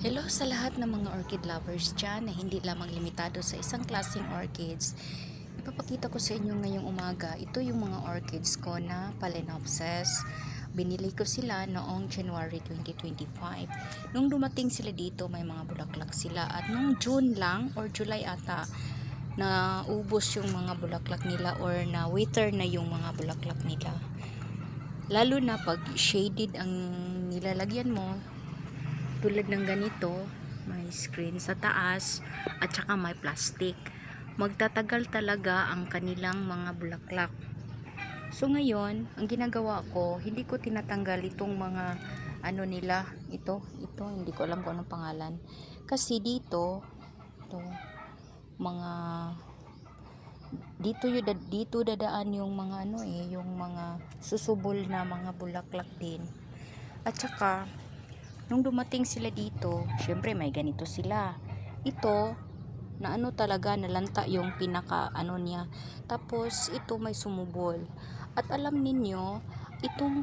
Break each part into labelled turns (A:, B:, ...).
A: Hello sa lahat ng mga orchid lovers dyan na hindi lamang limitado sa isang klaseng orchids. Ipapakita ko sa inyo ngayong umaga, ito yung mga orchids ko na Phalaenopsis. Binili ko sila noong January 2025. Nung dumating sila dito, may mga bulaklak sila. At nung June lang or July ata, na ubos yung mga bulaklak nila or na wither na yung mga bulaklak nila. Lalo na pag shaded ang nilalagyan mo, tulad ng ganito, may screen sa taas at saka may plastic, magtatagal talaga ang kanilang mga bulaklak. So ngayon, ang ginagawa ko, hindi ko tinatanggal itong mga ano nila, ito hindi ko alam kung anong pangalan, kasi dito ito, mga dito dadaan yung mga yung mga susubol na mga bulaklak din. At saka nung dumating sila dito, syempre may ganito sila. Ito, na talaga, nalanta yung pinaka niya. Tapos, ito may sumubol. At alam ninyo, itong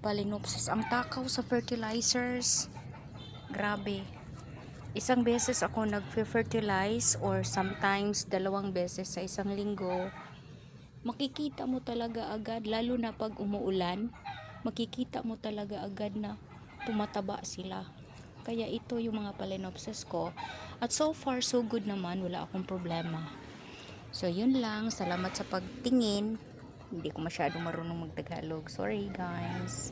A: Phalaenopsis, ang takaw sa fertilizers. Grabe. Isang beses ako nag-fertilize or sometimes 2 beses sa isang linggo. Makikita mo talaga agad, lalo na pag umuulan, makikita mo talaga agad na tumataba sila. Kaya ito yung mga Phalaenopsis ko. At so far, so good naman. Wala akong problema. So, yun lang. Salamat sa pagtingin. Hindi ko masyadong marunong magtagalog. Sorry, guys.